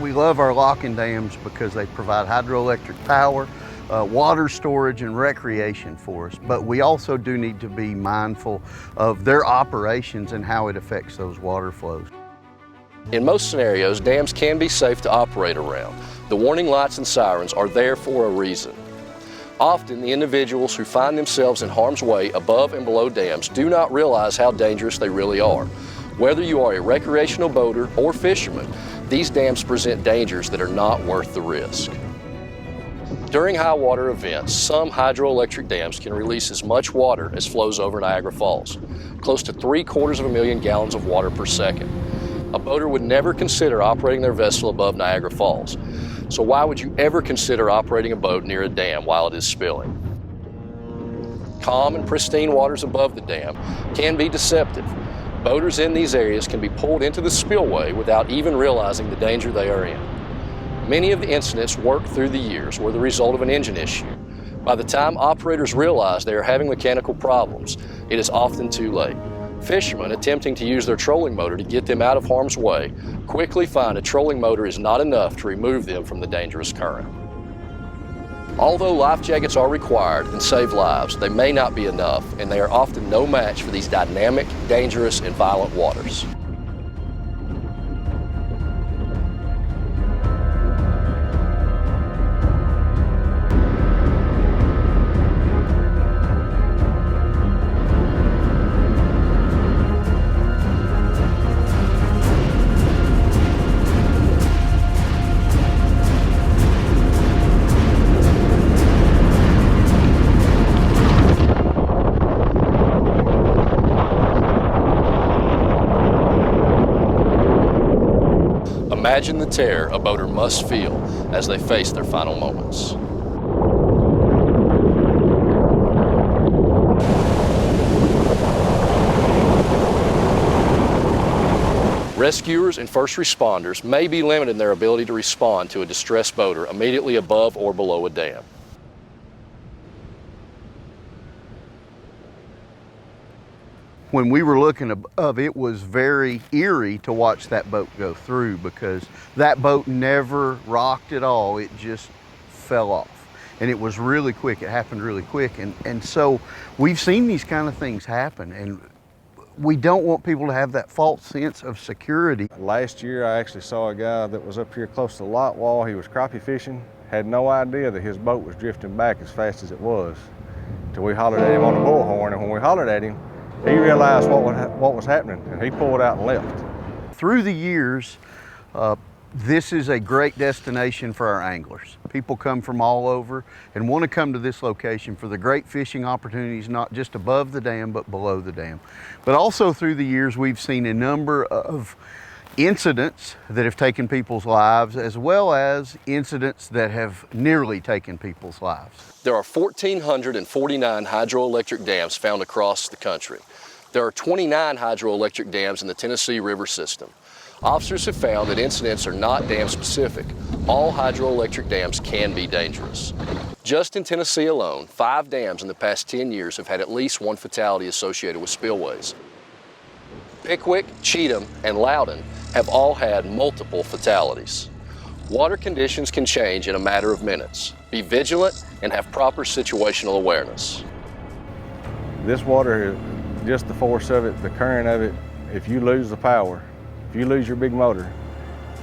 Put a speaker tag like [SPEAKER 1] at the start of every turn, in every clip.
[SPEAKER 1] We love our locking dams because they provide hydroelectric power, water storage and recreation for us, but we also do need to be mindful of their operations and how it affects those water flows.
[SPEAKER 2] In most scenarios, dams can be safe to operate around. The warning lights and sirens are there for a reason. Often, the individuals who find themselves in harm's way above and below dams do not realize how dangerous they really are. Whether you are a recreational boater or fisherman, these dams present dangers that are not worth the risk. During high water events, some hydroelectric dams can release as much water as flows over Niagara Falls, close to 750,000 gallons of water per second. A boater would never consider operating their vessel above Niagara Falls. So why would you ever consider operating a boat near a dam while it is spilling? Calm and pristine waters above the dam can be deceptive. Boaters in these areas can be pulled into the spillway without even realizing the danger they are in. Many of the incidents worked through the years were the result of an engine issue. By the time operators realize they are having mechanical problems, it is often too late. Fishermen attempting to use their trolling motor to get them out of harm's way quickly find a trolling motor is not enough to remove them from the dangerous current. Although life jackets are required and save lives, they may not be enough, and they are often no match for these dynamic, dangerous, and violent waters. Imagine the terror a boater must feel as they face their final moments. Rescuers and first responders may be limited in their ability to respond to a distressed boater immediately above or below a dam.
[SPEAKER 1] When we were looking above, it was very eerie to watch that boat go through because that boat never rocked at all. It just fell off. And it was really quick. It happened really quick. And so we've seen these kind of things happen, and we don't want people to have that false sense of security.
[SPEAKER 3] Last year, I actually saw a guy that was up here close to the light wall. He was crappie fishing, had no idea that his boat was drifting back as fast as it was, till we hollered at him on the bullhorn. And when we hollered at him, he realized what was happening, and he pulled out and left.
[SPEAKER 1] Through the years, this is a great destination for our anglers. People come from all over and want to come to this location for the great fishing opportunities, not just above the dam, but below the dam. But also through the years, we've seen a number of incidents that have taken people's lives, as well as incidents that have nearly taken people's lives.
[SPEAKER 2] There are 1,449 hydroelectric dams found across the country. There are 29 hydroelectric dams in the Tennessee River system. Officers have found that incidents are not dam specific. All hydroelectric dams can be dangerous. Just in Tennessee alone, 5 dams in the past 10 years have had at least one fatality associated with spillways. Pickwick, Cheatham, and Loudon have all had multiple fatalities. Water conditions can change in a matter of minutes. Be vigilant and have proper situational awareness.
[SPEAKER 3] This water, just the force of it, the current of it, if you lose the power, if you lose your big motor,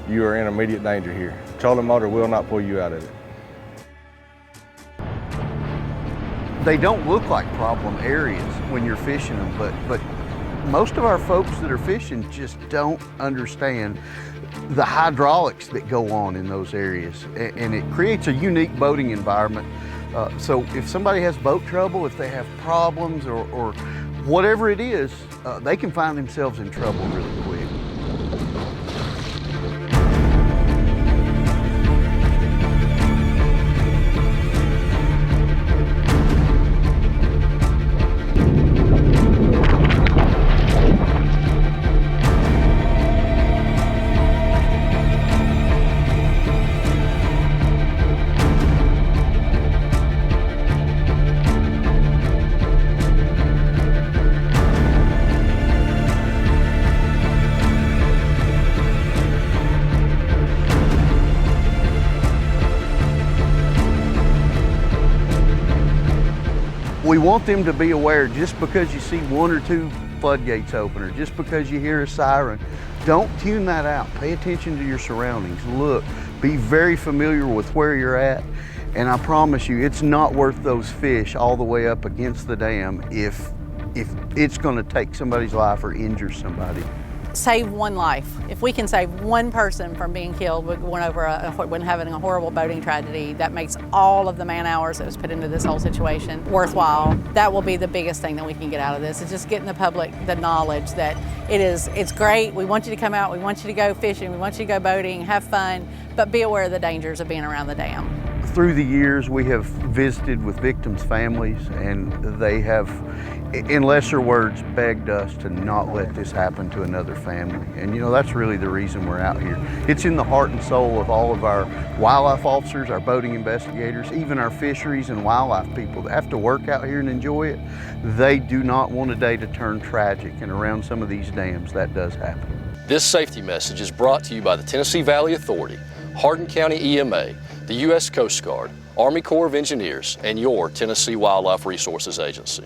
[SPEAKER 3] you are in immediate danger here. Trolling motor will not pull you out of it.
[SPEAKER 1] They don't look like problem areas when you're fishing them, but most of our folks that are fishing just don't understand the hydraulics that go on in those areas, and it creates a unique boating environment. So if somebody has boat trouble, if they have problems or whatever it is, they can find themselves in trouble really quick. we want them to be aware. Just because you see one or two floodgates open, or just because you hear a siren, don't tune that out. Pay attention to your surroundings. Look, be very familiar with where you're at, and I promise you, it's not worth those fish all the way up against the dam if it's going to take somebody's life or injure somebody.
[SPEAKER 4] Save one life. If we can save one person from being killed when having a horrible boating tragedy, that makes all of the man hours that was put into this whole situation worthwhile. That will be the biggest thing that we can get out of this, is just getting the public the knowledge that it's great. We want you to come out, we want you to go fishing, we want you to go boating, have fun, but be aware of the dangers of being around the dam.
[SPEAKER 1] Through the years, we have visited with victims' families, and they have, in lesser words, begged us to not let this happen to another family. And you know, that's really the reason we're out here. It's in the heart and soul of all of our wildlife officers, our boating investigators, even our fisheries and wildlife people that have to work out here and enjoy it. They do not want a day to turn tragic, and around some of these dams, that does happen.
[SPEAKER 2] This safety message is brought to you by the Tennessee Valley Authority, Hardin County EMA, the U.S. Coast Guard, Army Corps of Engineers, and your Tennessee Wildlife Resources Agency.